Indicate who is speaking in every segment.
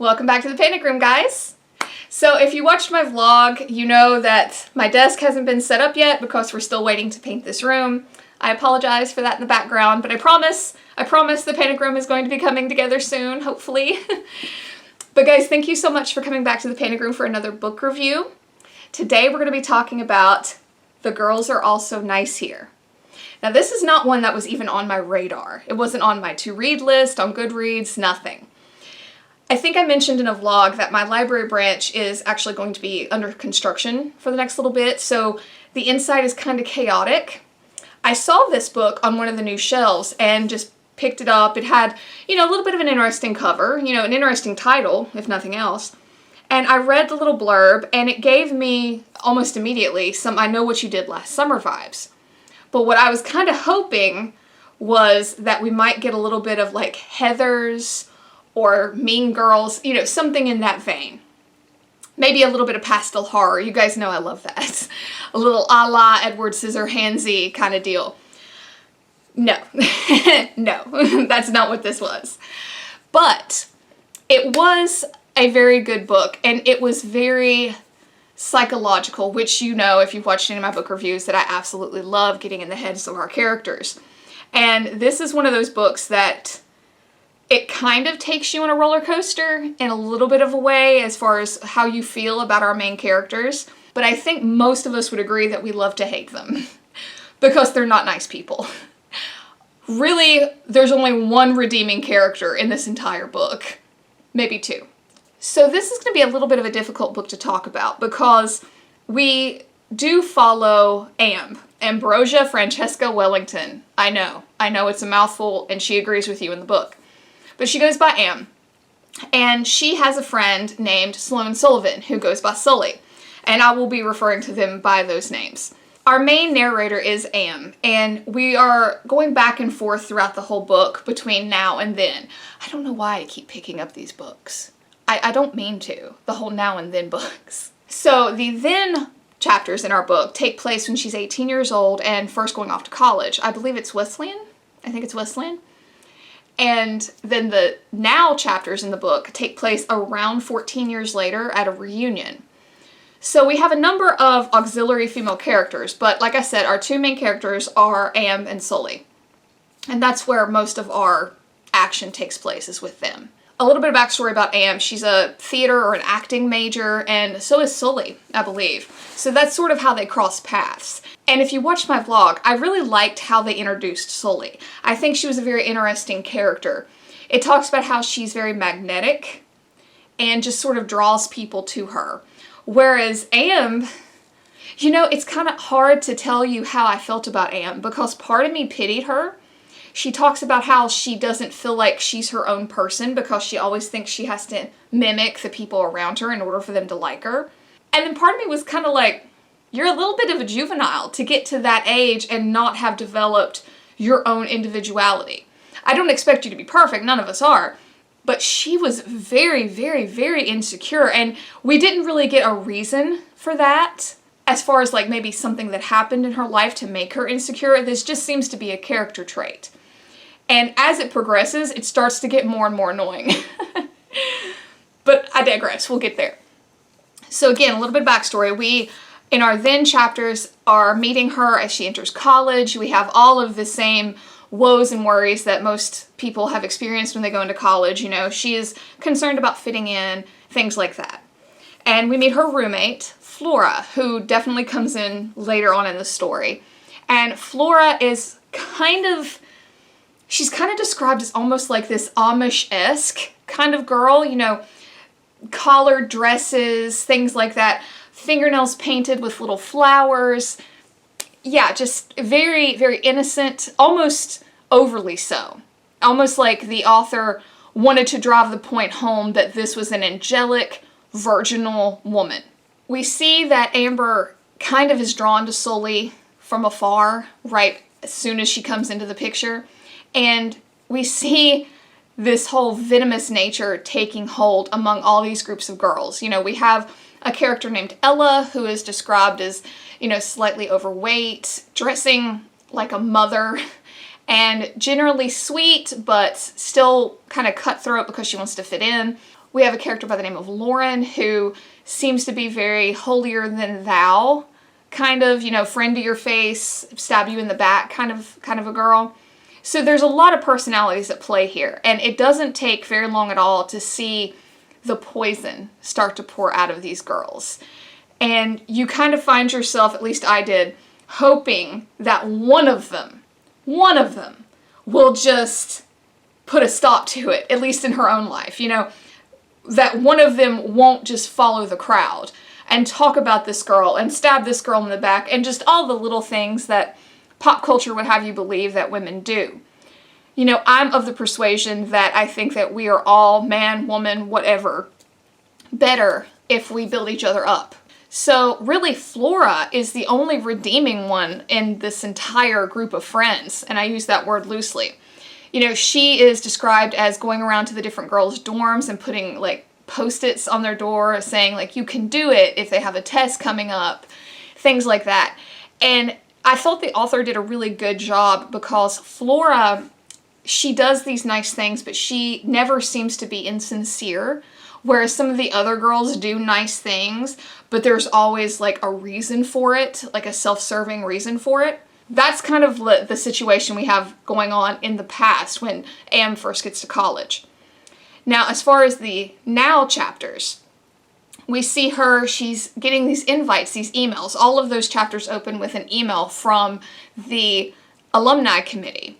Speaker 1: Welcome back to the Panic Room, guys. So if you watched my vlog, you know that my desk hasn't been set up yet because we're still waiting to paint this room. I apologize for that in the background, but I promise the Panic Room is going to be coming together soon, hopefully. But guys, thank you so much for coming back to the Panic Room for another book review. Today we're going to be talking about The Girls Are Also Nice Here. Now this is not one that was even on my radar. It wasn't on my to-read list, on Goodreads, nothing. I think I mentioned in a vlog that my library branch is actually going to be under construction for the next little bit, so the inside is kind of chaotic. I saw this book on one of the new shelves and just picked it up. It had, a little bit of an interesting cover, an interesting title, if nothing else. And I read the little blurb and it gave me almost immediately some I Know What You Did Last Summer vibes. But what I was kind of hoping was that we might get a little bit of like Heathers or Mean Girls, something in that vein. Maybe a little bit of pastel horror. You guys know I love that. A little a la Edward Scissorhandsy kind of deal. No, no, that's not what this was. But it was a very good book, and it was very psychological, which if you've watched any of my book reviews, that I absolutely love getting in the heads of our characters. And this is one of those books that it kind of takes you on a roller coaster in a little bit of a way as far as how you feel about our main characters. But I think most of us would agree that we love to hate them because they're not nice people. Really, there's only one redeeming character in this entire book. Maybe two. So this is going to be a little bit of a difficult book to talk about because we do follow Ambrosia Francesca Wellington. I know it's a mouthful and she agrees with you in the book. But she goes by Am, and she has a friend named Sloane Sullivan who goes by Sully, and I will be referring to them by those names. Our main narrator is Am, and we are going back and forth throughout the whole book between now and then. I don't know why I keep picking up these books. I don't mean to, the whole now and then books. So the then chapters in our book take place when she's 18 years old and first going off to college. I believe it's Wesleyan. I think it's Wesleyan. And then the now chapters in the book take place around 14 years later at a reunion. So we have a number of auxiliary female characters, but like I said, our two main characters are Am and Sully. And that's where most of our action takes place, is with them. A little bit of backstory about Am. She's a theater or an acting major, and so is Sully, I believe. So that's sort of how they cross paths. And if you watched my vlog, I really liked how they introduced Sully. I think she was a very interesting character. It talks about how she's very magnetic and just sort of draws people to her. Whereas Am, it's kind of hard to tell you how I felt about Am because part of me pitied her. She talks about how she doesn't feel like she's her own person because she always thinks she has to mimic the people around her in order for them to like her. And then part of me was kind of like, you're a little bit of a juvenile to get to that age and not have developed your own individuality. I don't expect you to be perfect, none of us are, but she was very, very, very insecure, and we didn't really get a reason for that as far as like maybe something that happened in her life to make her insecure. This just seems to be a character trait. And as it progresses, it starts to get more and more annoying. But I digress, we'll get there. So again, a little bit of backstory. We, in our then chapters, are meeting her as she enters college. We have all of the same woes and worries that most people have experienced when they go into college. She is concerned about fitting in, things like that. And we meet her roommate, Flora, who definitely comes in later on in the story. And Flora is she's kind of described as almost like this Amish-esque kind of girl, collared dresses, things like that, fingernails painted with little flowers. Yeah, just very, very innocent, almost overly so. Almost like the author wanted to drive the point home that this was an angelic, virginal woman. We see that Amber kind of is drawn to Sully from afar, right as soon as she comes into the picture. And we see this whole venomous nature taking hold among all these groups of girls. We have a character named Ella who is described as, slightly overweight, dressing like a mother, and generally sweet, but still kind of cutthroat because she wants to fit in. We have a character by the name of Lauren who seems to be very holier than thou, kind of, you know, friend to your face, stab you in the back kind of a girl. So there's a lot of personalities at play here, and it doesn't take very long at all to see the poison start to pour out of these girls. And you kind of find yourself, at least I did, hoping that one of them will just put a stop to it, at least in her own life, you know, that one of them won't just follow the crowd and talk about this girl and stab this girl in the back and just all the little things that pop culture would have you believe that women do. You know, I'm of the persuasion that I think that we are all, man, woman, whatever, better if we build each other up. So really, Flora is the only redeeming one in this entire group of friends, and I use that word loosely. You know, she is described as going around to the different girls' dorms and putting, like, Post-its on their door saying, like, you can do it if they have a test coming up, things like that. And I thought the author did a really good job because Flora, she does these nice things, but she never seems to be insincere, whereas some of the other girls do nice things, but there's always, like, a reason for it, like a self-serving reason for it. That's kind of the situation we have going on in the past when Am first gets to college. Now, as far as the now chapters, we see her, she's getting these invites, these emails. All of those chapters open with an email from the alumni committee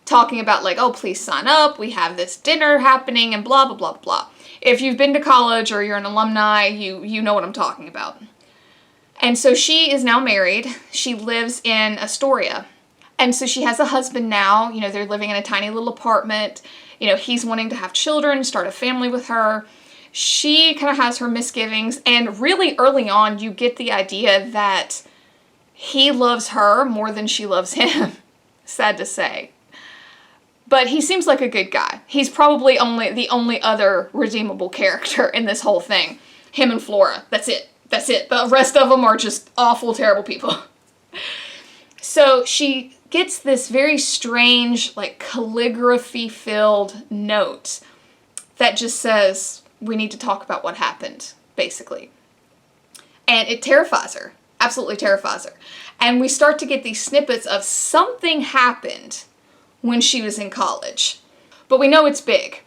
Speaker 1: talking about, like, oh, please sign up, we have this dinner happening, and blah, blah, blah, blah. If you've been to college or you're an alumni, you know what I'm talking about. And so she is now married. She lives in Astoria. And so she has a husband now. You know, they're living in a tiny little apartment. You know, he's wanting to have children, start a family with her. She kind of has her misgivings. And really early on, you get the idea that he loves her more than she loves him. Sad to say. But he seems like a good guy. He's probably the only other redeemable character in this whole thing. Him and Flora. That's it. That's it. The rest of them are just awful, terrible people. So she gets this very strange, like, calligraphy-filled note that just says, we need to talk about what happened, basically. And it terrifies her. Absolutely terrifies her. And we start to get these snippets of something happened when she was in college. But we know it's big.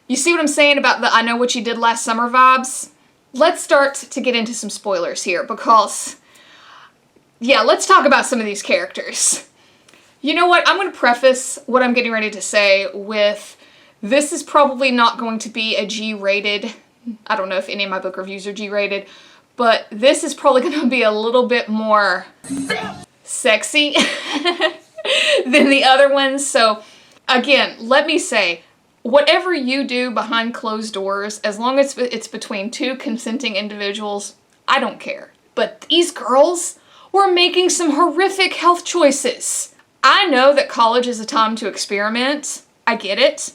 Speaker 1: You see what I'm saying about the I know what you did last summer vibes? Let's start to get into some spoilers here because, yeah, let's talk about some of these characters. You know what? I'm going to preface what I'm getting ready to say with, this is probably not going to be a G-rated. I don't know if any of my book reviews are G-rated, but this is probably going to be a little bit more sexy than the other ones. So, again, let me say, whatever you do behind closed doors, as long as it's between two consenting individuals, I don't care. But these girls were making some horrific health choices. I know that college is a time to experiment. I get it.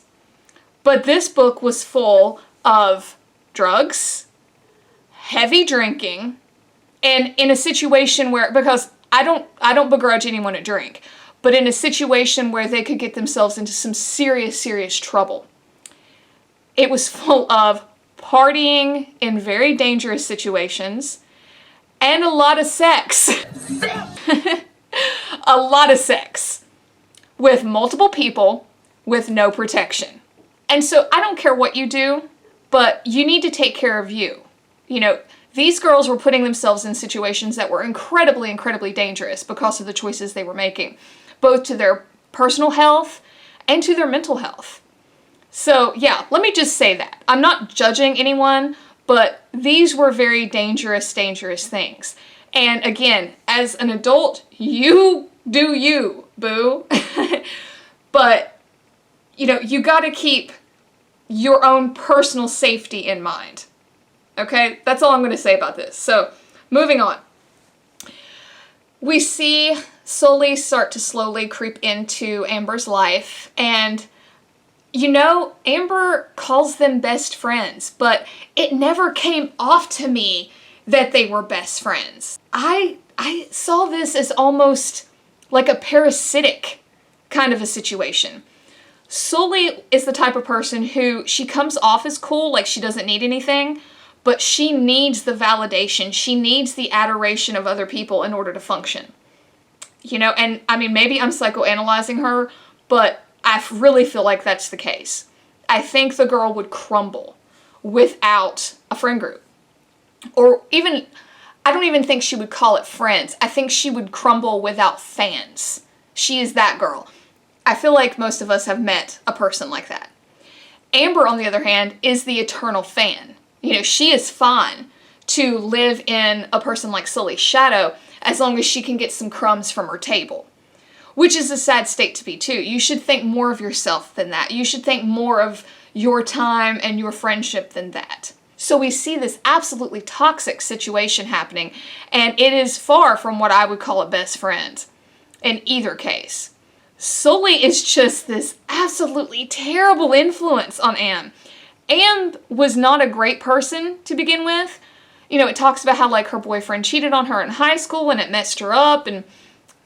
Speaker 1: But this book was full of drugs, heavy drinking, and in a situation where, because I don't begrudge anyone a drink, but in a situation where they could get themselves into some serious, serious trouble. It was full of partying in very dangerous situations and a lot of sex. A lot of sex with multiple people with no protection. And so I don't care what you do, but you need to take care of you. You know, these girls were putting themselves in situations that were incredibly, incredibly dangerous because of the choices they were making, both to their personal health and to their mental health. So yeah, let me just say that. I'm not judging anyone, but these were very dangerous, dangerous things. And again, as an adult, you do you, boo. But, you know, you gotta keep your own personal safety in mind. Okay? That's all I'm gonna say about this. So, moving on. We see Sully start to slowly creep into Amber's life, and you know, Amber calls them best friends, but it never came off to me that they were best friends. I saw this as almost like a parasitic kind of a situation. Sully is the type of person who, she comes off as cool, like she doesn't need anything, but she needs the validation. She needs the adoration of other people in order to function. You know, and I mean, maybe I'm psychoanalyzing her, but I really feel like that's the case. I think the girl would crumble without a friend group. Or even, I don't even think she would call it friends. I think she would crumble without fans. She is that girl. I feel like most of us have met a person like that. Amber, on the other hand, is the eternal fan. You know, she is fine to live in a person like Sully's shadow as long as she can get some crumbs from her table. Which is a sad state to be too. You should think more of yourself than that. You should think more of your time and your friendship than that. So we see this absolutely toxic situation happening, and it is far from what I would call a best friend in either case. Sully is just this absolutely terrible influence on Am. Am was not a great person to begin with. You know, it talks about how like her boyfriend cheated on her in high school and it messed her up and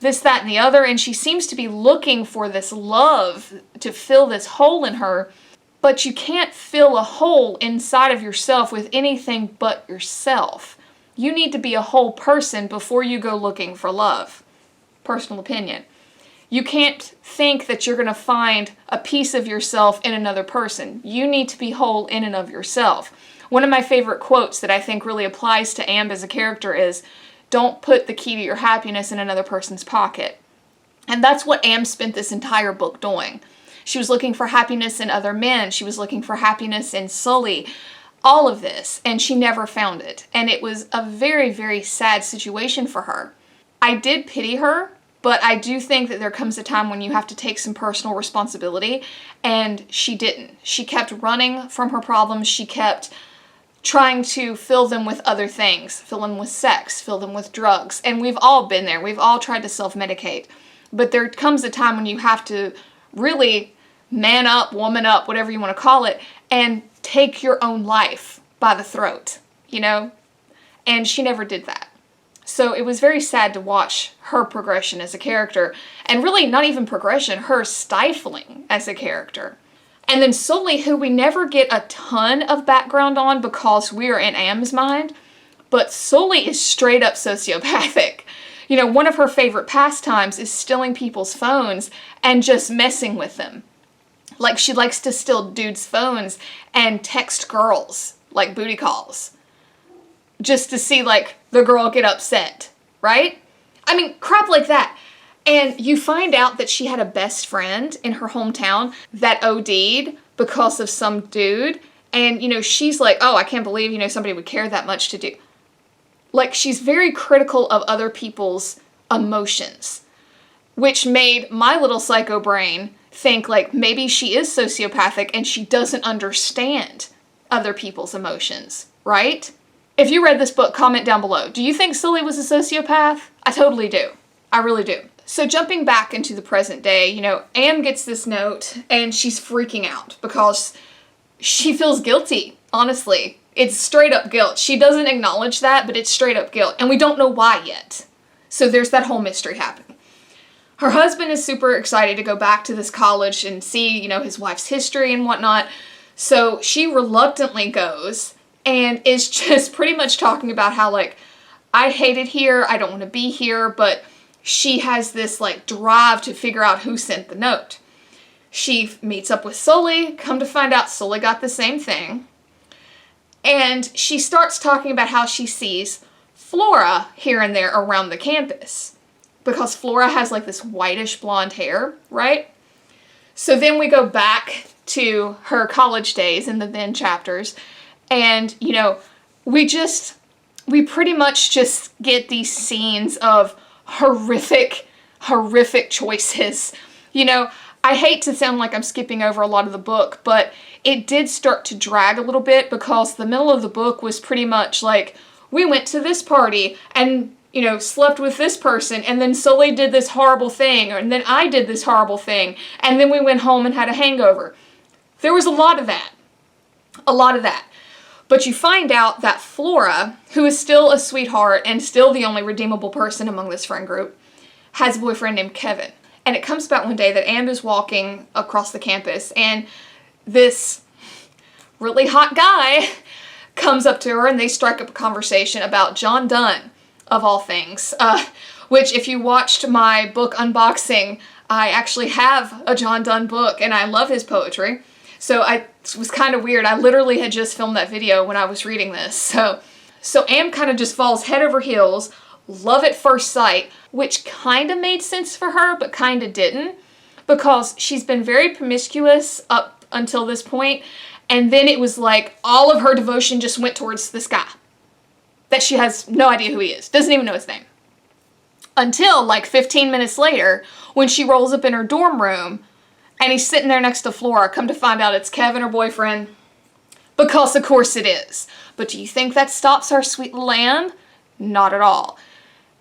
Speaker 1: this, that, and the other. And she seems to be looking for this love to fill this hole in her. But you can't fill a hole inside of yourself with anything but yourself. You need to be a whole person before you go looking for love. Personal opinion. You can't think that you're going to find a piece of yourself in another person. You need to be whole in and of yourself. One of my favorite quotes that I think really applies to Amber as a character is, don't put the key to your happiness in another person's pocket. And that's what Am spent this entire book doing. She was looking for happiness in other men. She was looking for happiness in Sully. All of this. And she never found it. And it was a very, very sad situation for her. I did pity her, but I do think that there comes a time when you have to take some personal responsibility. And she didn't. She kept running from her problems. She kept trying to fill them with other things. Fill them with sex. Fill them with drugs. And we've all been there. We've all tried to self-medicate. But there comes a time when you have to really man up, woman up, whatever you want to call it, and take your own life by the throat, you know? And she never did that. So it was very sad to watch her progression as a character, and really not even progression, her stifling as a character. And then Sully, who we never get a ton of background on because we're in Am's mind, but Sully is straight up sociopathic. You know, one of her favorite pastimes is stealing people's phones and just messing with them. Like, she likes to steal dudes' phones and text girls, like booty calls, just to see, like, the girl get upset, right? I mean, crap like that. And you find out that she had a best friend in her hometown that OD'd because of some dude. And, you know, she's like, oh, I can't believe, you know, somebody would care that much to do. Like, she's very critical of other people's emotions, which made my little psycho brain think like maybe she is sociopathic and she doesn't understand other people's emotions, right? If you read this book, comment down below. Do you think Sully was a sociopath? I totally do. I really do. So jumping back into the present day, you know, Am gets this note and she's freaking out because she feels guilty, honestly. It's straight up guilt. She doesn't acknowledge that, but it's straight up guilt. And we don't know why yet. So there's that whole mystery happening. Her husband is super excited to go back to this college and see, you know, his wife's history and whatnot. So she reluctantly goes and is just pretty much talking about how, like, I hate it here, I don't want to be here, but she has this, like, drive to figure out who sent the note. She meets up with Sully, come to find out Sully got the same thing. And she starts talking about how she sees Flora here and there around the campus. Because Flora has like this whitish blonde hair, right? So then we go back to her college days in the then chapters. And, you know, we pretty much just get these scenes of horrific choices. You know, I hate to sound like I'm skipping over a lot of the book, but it did start to drag a little bit because the middle of the book was pretty much like, we went to this party and, you know, slept with this person, and then Sully did this horrible thing, and then I did this horrible thing, and then we went home and had a hangover. There was a lot of that. A lot of that. But you find out that Flora, who is still a sweetheart and still the only redeemable person among this friend group, has a boyfriend named Kevin. And it comes about one day that Am is walking across the campus, and this really hot guy comes up to her, and they strike up a conversation about John Donne, of all things. Which, if you watched my book unboxing, I actually have a John Donne book, and I love his poetry. So it was kind of weird. I literally had just filmed that video when I was reading this. So Am kind of just falls head over heels, love at first sight, which kind of made sense for her, but kind of didn't, because she's been very promiscuous up until this point, and then it was like all of her devotion just went towards this guy that she has no idea who he is, doesn't even know his name. Until like 15 minutes later, when she rolls up in her dorm room, and he's sitting there next to Flora. Come to find out it's Kevin, her boyfriend. Because of course it is. But do you think that stops our sweet little Am? Not at all.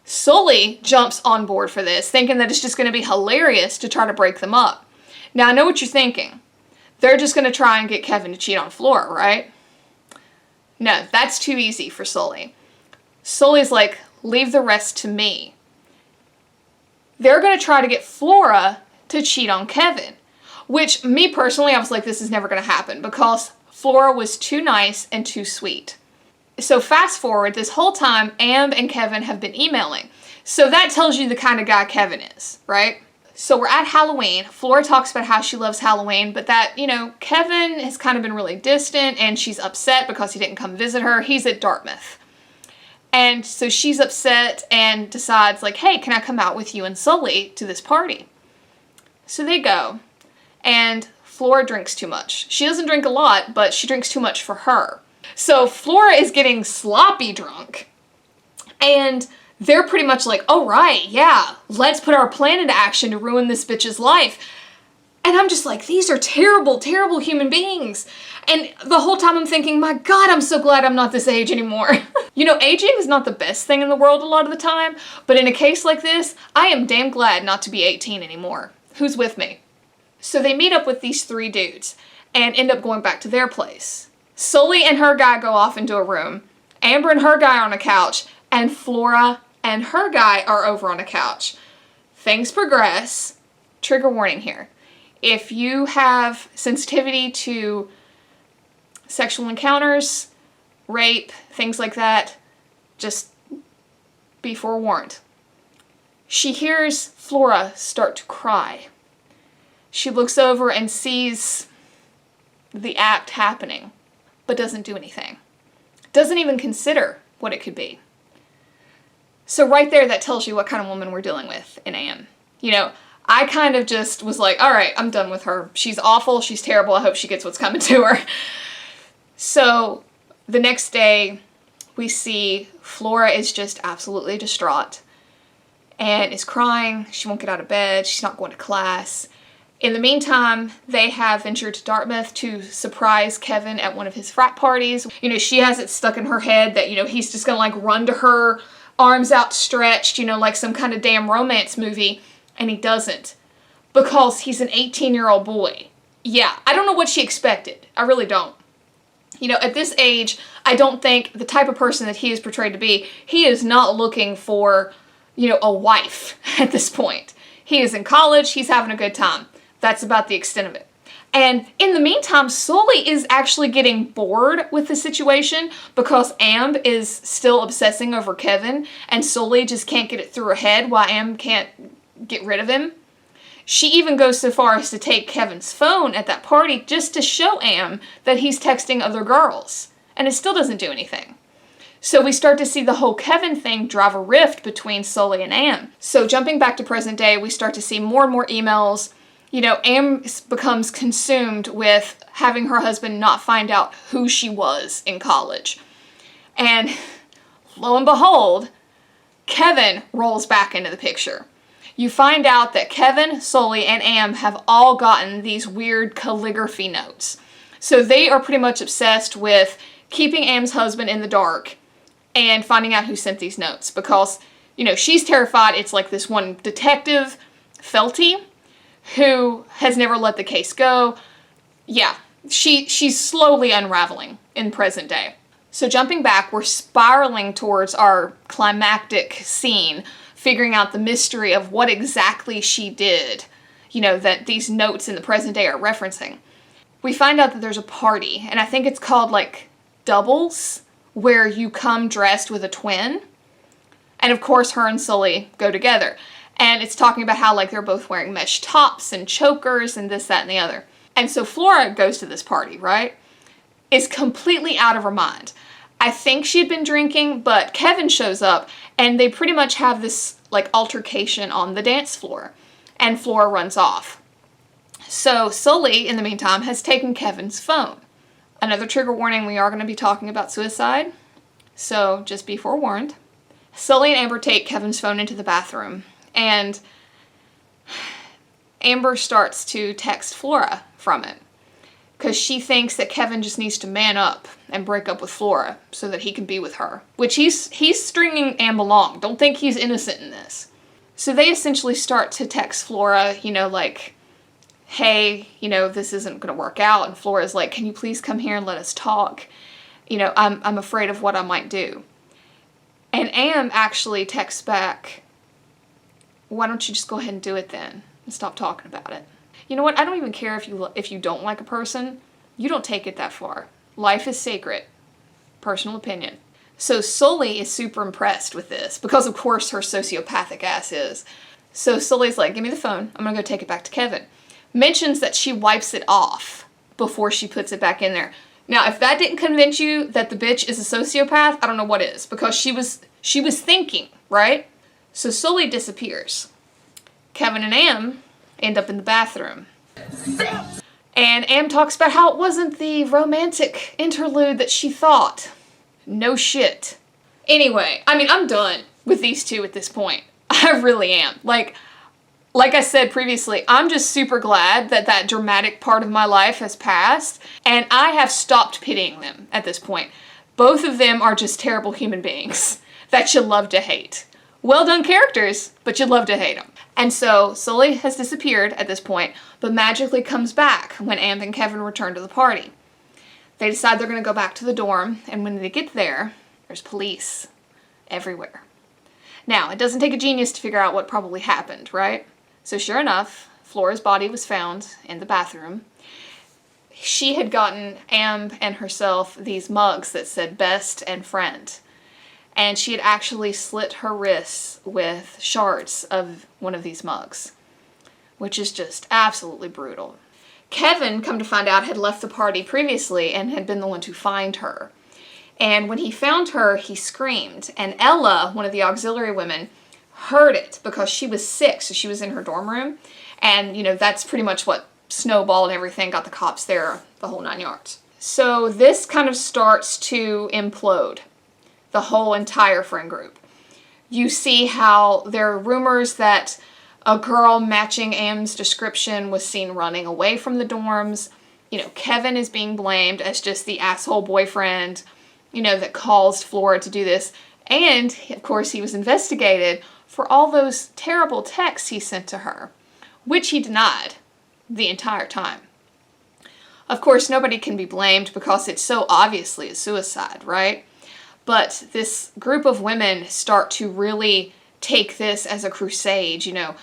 Speaker 1: Sully jumps on board for this, thinking that it's just going to be hilarious to try to break them up. Now I know what you're thinking. They're just going to try and get Kevin to cheat on Flora, right? No, that's too easy for Sully. Sully's like, leave the rest to me. They're going to try to get Flora to cheat on Kevin. Which, me personally, I was like, this is never going to happen, because Flora was too nice and too sweet. So fast forward, this whole time, Am and Kevin have been emailing. So that tells you the kind of guy Kevin is, right? So we're at Halloween. Flora talks about how she loves Halloween, but that, Kevin has kind of been really distant, and she's upset because he didn't come visit her. He's at Dartmouth. And so she's upset and decides, like, hey, can I come out with you and Sully to this party? So they go. And Flora drinks too much. She doesn't drink a lot, but she drinks too much for her. So Flora is getting sloppy drunk. And they're pretty much like, oh right, yeah, let's put our plan into action to ruin this bitch's life. And I'm just like, these are terrible, terrible human beings. And the whole time I'm thinking, my God, I'm so glad I'm not this age anymore. Aging is not the best thing in the world a lot of the time. But in a case like this, I am damn glad not to be 18 anymore. Who's with me? So they meet up with these three dudes and end up going back to their place. Sully and her guy go off into a room. Amber and her guy are on a couch. And Flora and her guy are over on a couch. Things progress. Trigger warning here. If you have sensitivity to sexual encounters, rape, things like that, just be forewarned. She hears Flora start to cry. She looks over and sees the act happening, but doesn't do anything. Doesn't even consider what it could be. So right there, that tells you what kind of woman we're dealing with in Am. I kind of just was like, all right, I'm done with her. She's awful. She's terrible. I hope she gets what's coming to her. So the next day, we see Flora is just absolutely distraught and is crying. She won't get out of bed. She's not going to class. In the meantime, they have ventured to Dartmouth to surprise Kevin at one of his frat parties. She has it stuck in her head that, he's just gonna run to her, arms outstretched, like some kind of damn romance movie. And he doesn't, because he's an 18-year-old boy. Yeah, I don't know what she expected. I really don't. At this age, I don't think the type of person that he is portrayed to be, he is not looking for, a wife at this point. He is in college, he's having a good time. That's about the extent of it. And in the meantime, Sully is actually getting bored with the situation because Am is still obsessing over Kevin, and Sully just can't get it through her head why Am can't get rid of him. She even goes so far as to take Kevin's phone at that party just to show Am that he's texting other girls. And it still doesn't do anything. So we start to see the whole Kevin thing drive a rift between Sully and Am. So jumping back to present day, we start to see more and more emails. Am becomes consumed with having her husband not find out who she was in college. And lo and behold, Kevin rolls back into the picture. You find out that Kevin, Sully, and Am have all gotten these weird calligraphy notes. So they are pretty much obsessed with keeping Am's husband in the dark and finding out who sent these notes. Because, she's terrified it's like this one detective, Felty, who has never let the case go. Yeah, she's slowly unraveling in present day. So jumping back, we're spiraling towards our climactic scene figuring out the mystery of what exactly she did, you know, that these notes in the present day are referencing. We find out that there's a party, and I think it's called like doubles, where you come dressed with a twin. And of course, her and Sully go together. And it's talking about how like they're both wearing mesh tops and chokers and this, that, and the other. And so Flora goes to this party, right? Is completely out of her mind. I think she'd been drinking, but Kevin shows up and they pretty much have this like altercation on the dance floor. And Flora runs off. So Sully, in the meantime, has taken Kevin's phone. Another trigger warning, we are going to be talking about suicide. So just be forewarned. Sully and Amber take Kevin's phone into the bathroom. And Amber starts to text Flora from it. Because she thinks that Kevin just needs to man up and break up with Flora so that he can be with her. Which he's stringing Am along. Don't think he's innocent in this. So they essentially start to text Flora, you know, like, hey, you know, this isn't going to work out. And Flora's like, can you please come here and let us talk? You know, I'm afraid of what I might do. And Am actually texts back, why don't you just go ahead and do it then and stop talking about it? You know what? I don't even care if you don't like a person. You don't take it that far. Life is sacred. Personal opinion. So Sully is super impressed with this because of course her sociopathic ass is. So Sully's like, give me the phone. I'm gonna go take it back to Kevin. Mentions that she wipes it off before she puts it back in there. Now, if that didn't convince you that the bitch is a sociopath, I don't know what is, because she was thinking, right? So Sully disappears. Kevin and Am end up in the bathroom. And Am talks about how it wasn't the romantic interlude that she thought. No shit. Anyway, I mean, I'm done with these two at this point. I really am. Like I said previously, I'm just super glad that that dramatic part of my life has passed, and I have stopped pitying them at this point. Both of them are just terrible human beings that you love to hate. Well done characters, but you love to hate them. And so Sully has disappeared at this point, but magically comes back when Am and Kevin return to the party. They decide they're going to go back to the dorm, and when they get there, there's police everywhere. Now, it doesn't take a genius to figure out what probably happened, right? So sure enough, Flora's body was found in the bathroom. She had gotten Am and herself these mugs that said best and friend. And she had actually slit her wrists with shards of one of these mugs, which is just absolutely brutal. Kevin, come to find out, had left the party previously and had been the one to find her. And when he found her, he screamed. And Ella, one of the auxiliary women, heard it because she was sick, so she was in her dorm room. And, you know, that's pretty much what snowballed everything, got the cops there, the whole 9 yards. So this kind of starts to implode the whole entire friend group. You see how there are rumors that a girl matching Am's description was seen running away from the dorms. You know, Kevin is being blamed as just the asshole boyfriend, you know, that caused Flora to do this. And, of course, he was investigated for all those terrible texts he sent to her, which he denied the entire time. Of course, nobody can be blamed because it's so obviously a suicide, right? But this group of women start to really take this as a crusade, you know,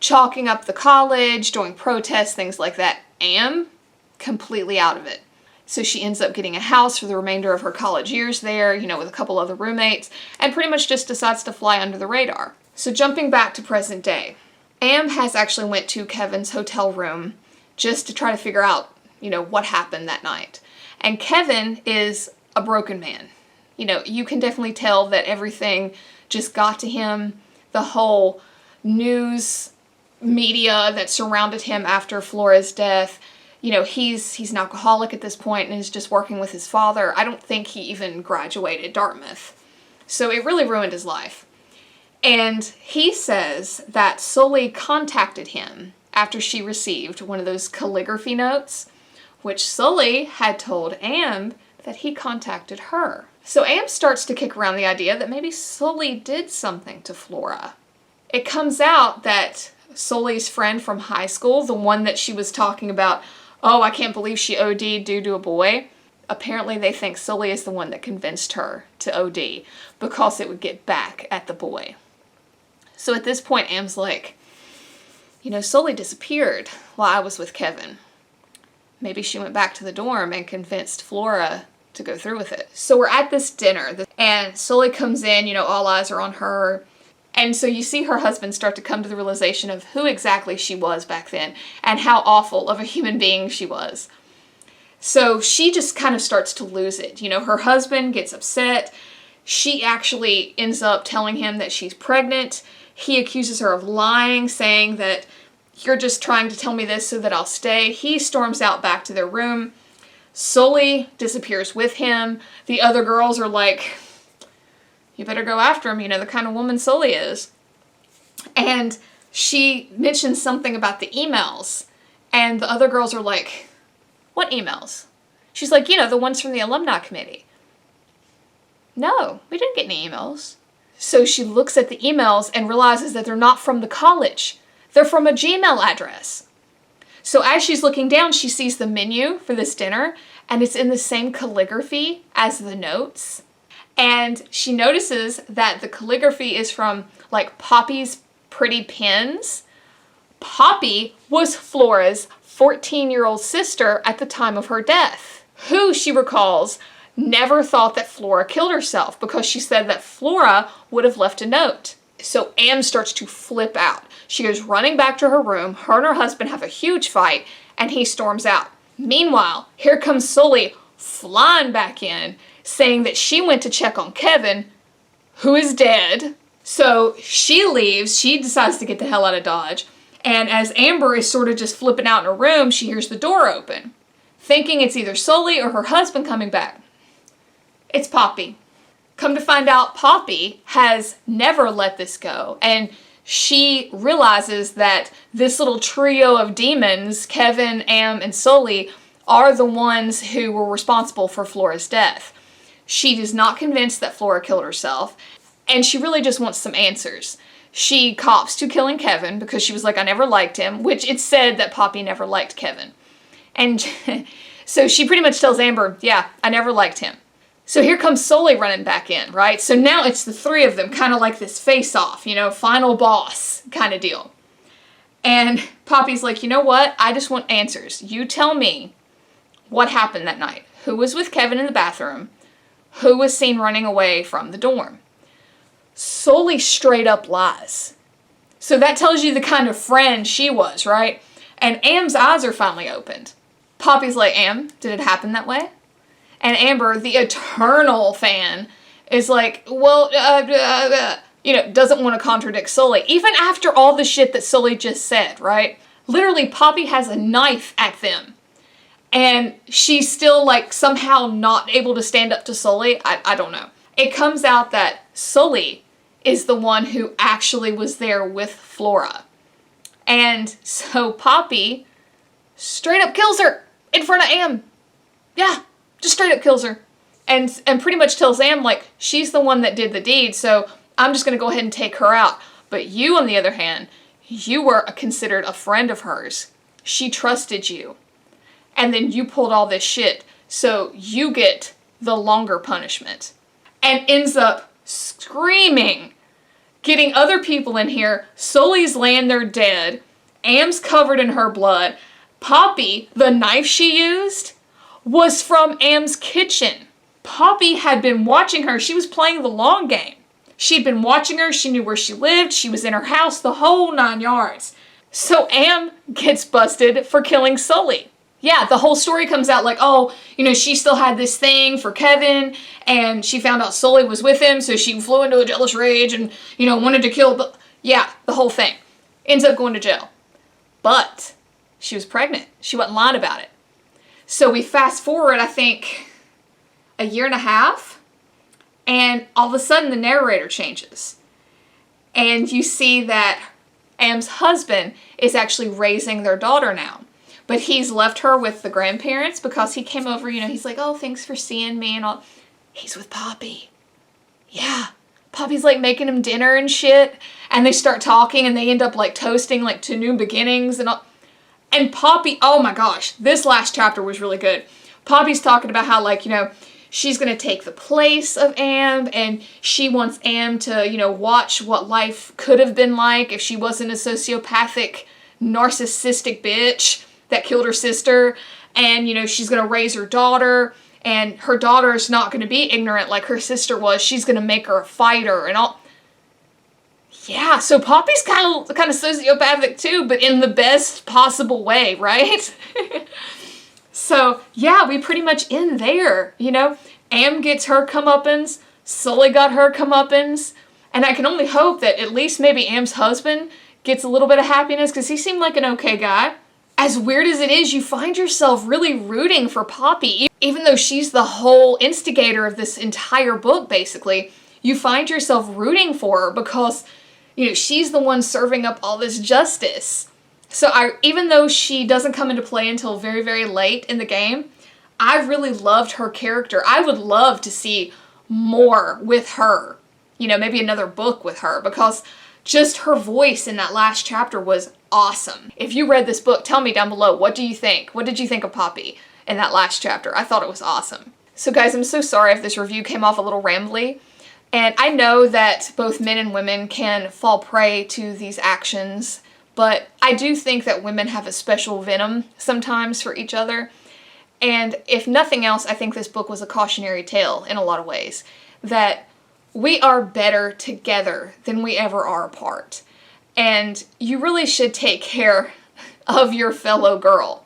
Speaker 1: chalking up the college, doing protests, things like that. Am completely out of it. So she ends up getting a house for the remainder of her college years there, you know, with a couple other roommates, and pretty much just decides to fly under the radar. So jumping back to present day, Am has actually went to Kevin's hotel room just to try to figure out, you know, what happened that night. And Kevin is a broken man. You know, you can definitely tell that everything just got to him. The whole news media that surrounded him after Flora's death. You know, he's an alcoholic at this point and is just working with his father. I don't think he even graduated Dartmouth. So it really ruined his life. And he says that Sully contacted him after she received one of those calligraphy notes, which Sully had told Am that he contacted her. So Am starts to kick around the idea that maybe Sully did something to Flora. It comes out that Sully's friend from high school, the one that she was talking about, oh, I can't believe she OD'd due to a boy. Apparently they think Sully is the one that convinced her to OD because it would get back at the boy. So at this point, Am's like, Sully disappeared while I was with Kevin. Maybe she went back to the dorm and convinced Flora to go through with it. So we're at this dinner, and Sully comes in, all eyes are on her. And so you see her husband start to come to the realization of who exactly she was back then and how awful of a human being she was. So she just kind of starts to lose it. Her husband gets upset. She actually ends up telling him that she's pregnant. He accuses her of lying, saying that you're just trying to tell me this so that I'll stay. He storms out back to their room. Sully disappears with him. The other girls are like, you better go after him, the kind of woman Sully is. And she mentions something about the emails. And the other girls are like, what emails? She's like, the ones from the alumni committee. No, we didn't get any emails. So she looks at the emails and realizes that they're not from the college. They're from a Gmail address. So as she's looking down, she sees the menu for this dinner, and it's in the same calligraphy as the notes. And she notices that the calligraphy is from, like, Poppy's pretty pens. Poppy was Flora's 14-year-old sister at the time of her death, who, she recalls, never thought that Flora killed herself because she said that Flora would have left a note. So Am starts to flip out. She goes running back to her room. Her and her husband have a huge fight, and he storms out. Meanwhile, here comes Sully flying back in, saying that she went to check on Kevin, who is dead. So she leaves. She decides to get the hell out of Dodge. And as Amber is sort of just flipping out in her room, she hears the door open, thinking it's either Sully or her husband coming back. It's Poppy. Come to find out, Poppy has never let this go. And she realizes that this little trio of demons, Kevin, Am, and Sully, are the ones who were responsible for Flora's death. She is not convinced that Flora killed herself, and she really just wants some answers. She cops to killing Kevin because she was like, I never liked him, which it's said that Poppy never liked Kevin. And so she pretty much tells Amber, yeah, I never liked him. So here comes Sully running back in, right? So now it's the three of them, kind of like this face-off, final boss kind of deal. And Poppy's like, you know what? I just want answers. You tell me what happened that night. Who was with Kevin in the bathroom? Who was seen running away from the dorm? Sully straight up lies. So that tells you the kind of friend she was, right? And Am's eyes are finally opened. Poppy's like, Am, did it happen that way? And Amber, the eternal fan, is like, well, doesn't want to contradict Sully. Even after all the shit that Sully just said, right? Literally, Poppy has a knife at them. And she's still, like, somehow not able to stand up to Sully. I don't know. It comes out that Sully is the one who actually was there with Flora. And so Poppy straight up kills her in front of Am. Yeah. Just straight up kills her. And pretty much tells Am, like, she's the one that did the deed, so I'm just going to go ahead and take her out. But you, on the other hand, you were considered a friend of hers. She trusted you. And then you pulled all this shit, so you get the longer punishment. And ends up screaming, getting other people in here. Sully's laying there dead. Am's covered in her blood. Poppy, the knife she used, was from Am's kitchen. Poppy had been watching her. She was playing the long game. She'd been watching her. She knew where she lived. She was in her house, the whole 9 yards. So Am gets busted for killing Sully. Yeah, the whole story comes out like, oh, she still had this thing for Kevin, and she found out Sully was with him, so she flew into a jealous rage and, wanted to kill. Yeah, the whole thing. Ends up going to jail. But she was pregnant. She wasn't lying about it. So we fast forward, I think, a year and a half, and all of a sudden the narrator changes. And you see that Am's husband is actually raising their daughter now. But he's left her with the grandparents because he came over, he's like, oh, thanks for seeing me and all. He's with Poppy. Yeah. Poppy's like making him dinner and shit. And they start talking and they end up like toasting like to new beginnings and all. And Poppy, oh my gosh, this last chapter was really good. Poppy's talking about how, like, she's going to take the place of Am, and she wants Am to, you know, watch what life could have been like if she wasn't a sociopathic, narcissistic bitch that killed her sister. And, you know, she's going to raise her daughter, and her daughter's not going to be ignorant like her sister was. She's going to make her a fighter and all. Yeah, so Poppy's kind of sociopathic too, but in the best possible way, right? So, yeah, we pretty much end there, you know? Am gets her comeuppance, Sully got her comeuppance, and I can only hope that at least maybe Am's husband gets a little bit of happiness, because he seemed like an okay guy. As weird as it is, you find yourself really rooting for Poppy, even though she's the whole instigator of this entire book, basically. You find yourself rooting for her because, you know, she's the one serving up all this justice. So even though she doesn't come into play until very, very late in the game, I really loved her character. I would love to see more with her. You know, maybe another book with her, because just her voice in that last chapter was awesome. If you read this book, tell me down below, what do you think? What did you think of Poppy in that last chapter? I thought it was awesome. So guys, I'm so sorry if this review came off a little rambly. And I know that both men and women can fall prey to these actions, but I do think that women have a special venom sometimes for each other. And if nothing else, I think this book was a cautionary tale in a lot of ways, that we are better together than we ever are apart. And you really should take care of your fellow girl.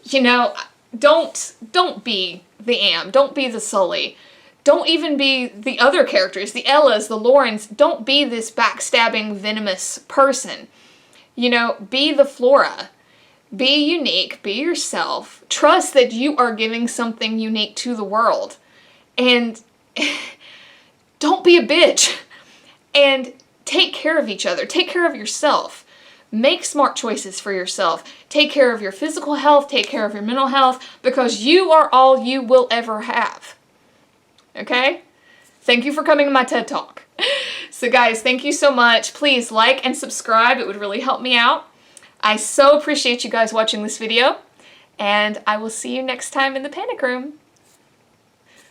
Speaker 1: You know, don't be the Am, don't be the Sully. Don't even be the other characters, the Ellas, the Laurens. Don't be this backstabbing, venomous person. You know, be the Flora. Be unique, be yourself. Trust that you are giving something unique to the world. And don't be a bitch. And take care of each other. Take care of yourself. Make smart choices for yourself. Take care of your physical health. Take care of your mental health. Because you are all you will ever have. Okay? Thank you for coming to my TED Talk. So guys, thank you so much. Please like and subscribe. It would really help me out. I so appreciate you guys watching this video. And I will see you next time in the Panic Room.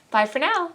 Speaker 1: Bye for now.